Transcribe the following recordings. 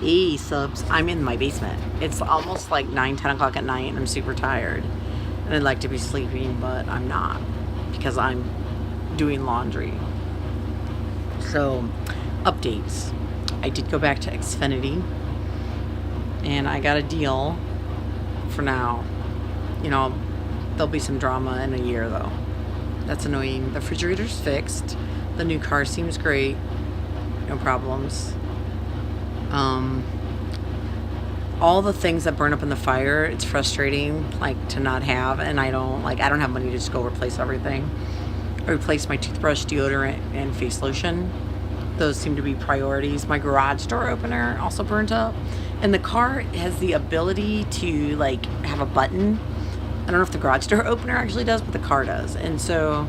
Hey subs, I'm in my basement. It's almost like 9, 10 o'clock at night and I'm super tired. And I'd like to be sleeping, but I'm not because I'm doing laundry. So, updates. I did go back to Xfinity and I got a deal for now. You know, there'll be some drama in a year though. That's annoying. The refrigerator's fixed. The new car seems great. No problems. All the things that burn up in the fire, it's frustrating, like, to not have, and I don't have money to just go replace everything. I replaced my toothbrush, deodorant, and face lotion. Those seem to be priorities. My garage door opener also burnt up, and the car has the ability to, like, have a button. I don't know if the garage door opener actually does, but the car does, and so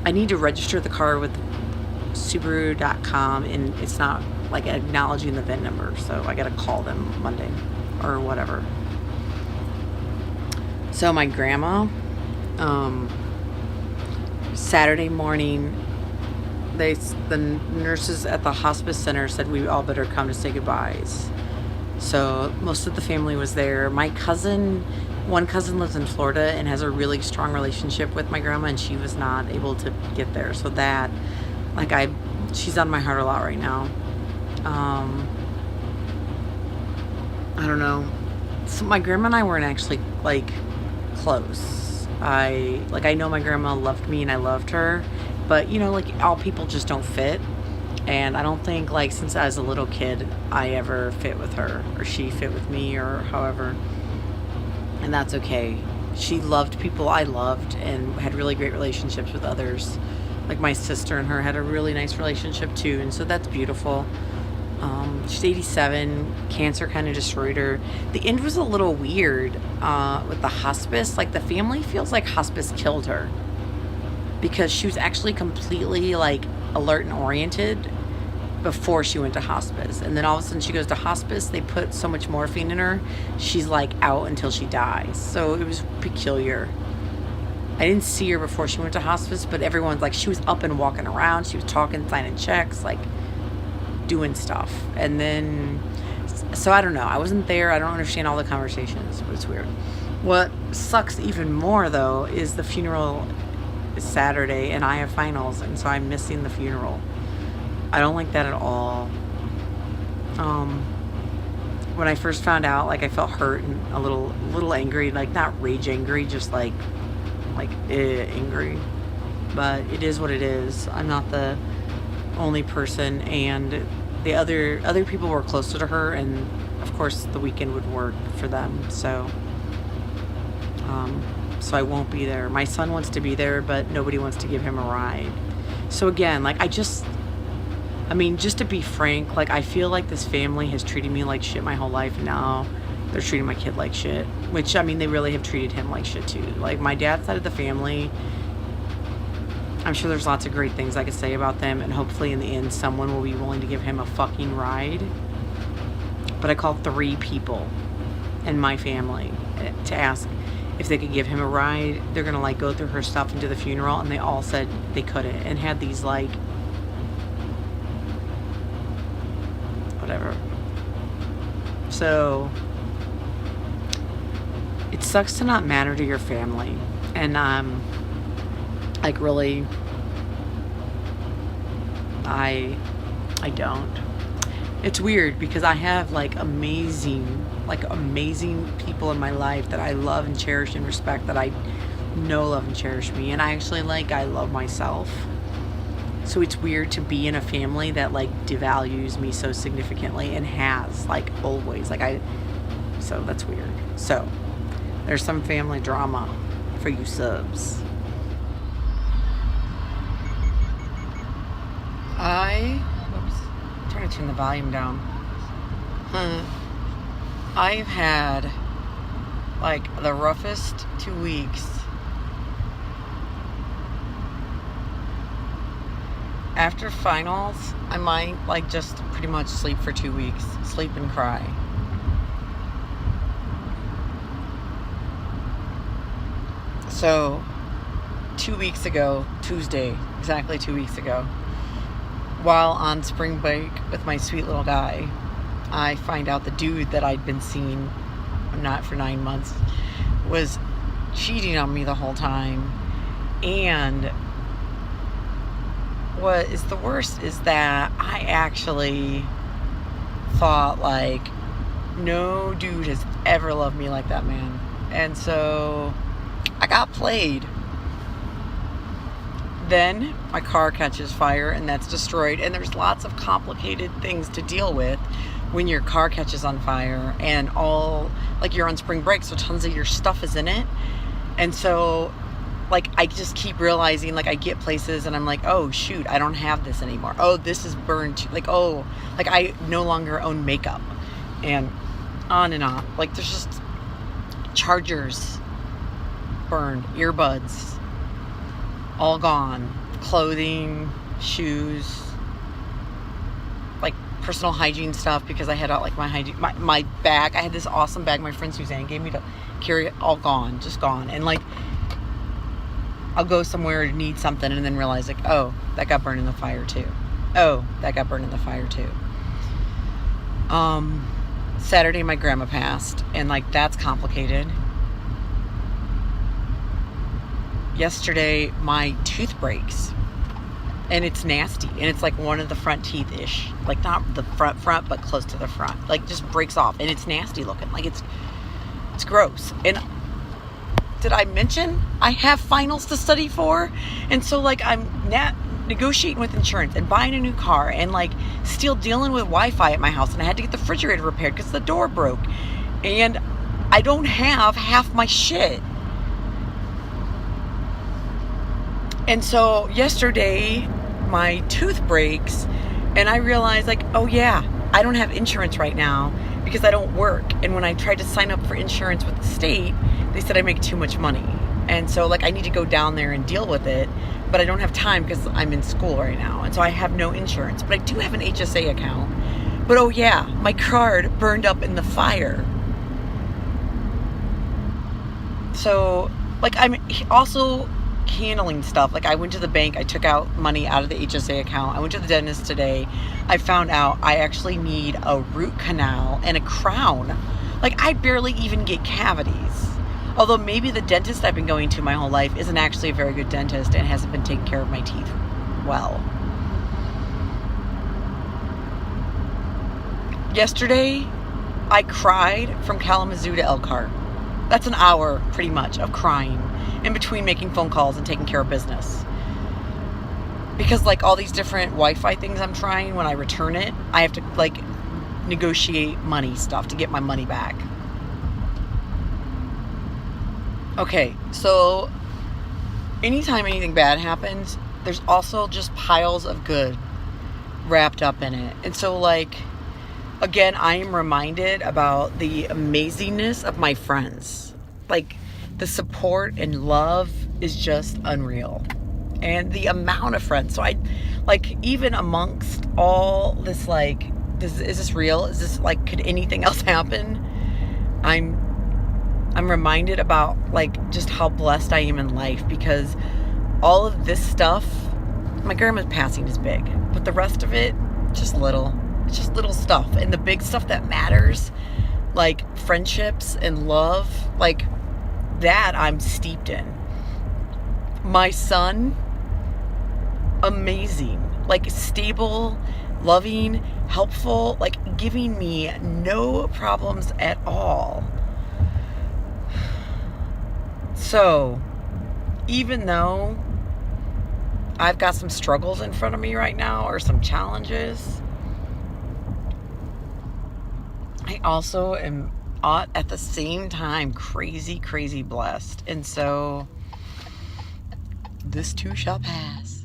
I need to register the car with Subaru.com, and it's not like acknowledging the VIN number, so I gotta call them Monday or whatever. So my grandma, Saturday morning, the nurses at the hospice center said we all better come to say goodbyes. So most of the family was there. My cousin, one cousin lives in Florida and has a really strong relationship with my grandma, and she was not able to get there. So that, she's on my heart a lot right now. I don't know. So my grandma and I weren't actually, like, close. I know my grandma loved me and I loved her, but, you know, like, all people just don't fit. And I don't think, like, since I was a little kid, I ever fit with her, or she fit with me, or however. And that's okay. She loved people I loved and had really great relationships with others. Like, my sister and her had a really nice relationship too, and so that's beautiful. She's 87. Cancer kind of destroyed her. The end was a little weird with the hospice. Like, the family feels like hospice killed her because she was actually completely, like, alert and oriented before she went to hospice, and then all of a sudden she goes to hospice. They put so much morphine in her, she's, like, out until she dies. So it was peculiar. I didn't see her before she went to hospice, but everyone's like, she was up and walking around. She was talking, signing checks, like, doing stuff. And then, so I don't know. I wasn't there. I don't understand all the conversations, but it's weird. What sucks even more, though, is the funeral is Saturday, and I have finals, and so I'm missing the funeral. I don't like that at all. When I first found out, like, I felt hurt and a little angry, like, not rage angry, just like angry. But it is what it is. I'm not the only person, and the other people were closer to her, and of course the weekend would work for them. So I won't be there. My son wants to be there, but nobody wants to give him a ride. So again, like, just to be frank, like, I feel like this family has treated me like shit my whole life, and now they're treating my kid like shit, which, I mean, they really have treated him like shit too. Like, my dad's side of the family, I'm sure there's lots of great things I could say about them, and hopefully in the end someone will be willing to give him a fucking ride. But I called 3 people in my family to ask if they could give him a ride. They're gonna, like, go through her stuff and do the funeral, and they all said they couldn't, and had these, like, whatever. So it sucks to not matter to your family, and like, really, I don't. It's weird because I have, like, amazing people in my life that I love and cherish and respect, that I know love and cherish me, and I love myself. So it's weird to be in a family that, like, devalues me so significantly, and has, like, always, so that's weird. So there's some family drama for you subs. I'm trying to turn the volume down. I've had, like, the roughest 2 weeks. After finals, I might, like, just pretty much sleep for 2 weeks. Sleep and cry. So, 2 weeks ago, Tuesday, exactly 2 weeks ago, while on spring break with my sweet little guy, I find out the dude that I'd been seeing, not for 9 months, was cheating on me the whole time. And what is the worst is that I actually thought, like, no dude has ever loved me like that man. And so I got played. Then my car catches fire and that's destroyed. And there's lots of complicated things to deal with when your car catches on fire, and all, like, you're on spring break, so tons of your stuff is in it. And so, like, I just keep realizing, like, I get places and I'm like, oh shoot, I don't have this anymore. Oh, this is burned too. Like, oh, like, I no longer own makeup, and on and on. Like, there's just chargers burned, earbuds all gone, clothing, shoes, like personal hygiene stuff, because I had out like my bag. I had this awesome bag my friend Suzanne gave me to carry, all gone, just gone. And like, I'll go somewhere to need something and then realize, like, oh, that got burned in the fire too. Oh, that got burned in the fire too. Saturday my grandma passed, and like, that's complicated. Yesterday my tooth breaks, and it's nasty, and it's like one of the front teeth-ish, like not the front, but close to the front, like just breaks off, and it's nasty looking, like it's gross. And did I mention I have finals to study for? And so like, I'm negotiating with insurance and buying a new car, and like still dealing with Wi-Fi at my house, and I had to get the refrigerator repaired because the door broke, and I don't have half my shit. And so yesterday my tooth breaks, and I realized, like, oh yeah, I don't have insurance right now because I don't work. And when I tried to sign up for insurance with the state, they said I make too much money. And so like, I need to go down there and deal with it, but I don't have time because I'm in school right now. And so I have no insurance, but I do have an HSA account. But oh yeah, my card burned up in the fire. So like, I'm also handling stuff. Like, I went to the bank, I took out money out of the HSA account. I went to the dentist today. I found out I actually need a root canal and a crown. Like, I barely even get cavities. Although maybe the dentist I've been going to my whole life isn't actually a very good dentist and hasn't been taking care of my teeth well. Yesterday, I cried from Kalamazoo to Elkhart. That's an hour, pretty much, of crying in between making phone calls and taking care of business. Because, like, all these different Wi-Fi things I'm trying, when I return it, I have to, like, negotiate money stuff to get my money back. Okay, so anytime anything bad happens, there's also just piles of good wrapped up in it. And so, like, again, I am reminded about the amazingness of my friends. Like, the support and love is just unreal. And the amount of friends. So I, like, even amongst all this, like, is this real? Is this, like, could anything else happen? I'm reminded about, like, just how blessed I am in life, because all of this stuff, my grandma's passing is big, but the rest of it, just little. It's just little stuff. And the big stuff that matters, like friendships and love, like, that I'm steeped in. My son, amazing, like, stable, loving, helpful, like, giving me no problems at all. So, even though I've got some struggles in front of me right now, or some challenges, I also am at the same time crazy blessed. And so this too shall pass.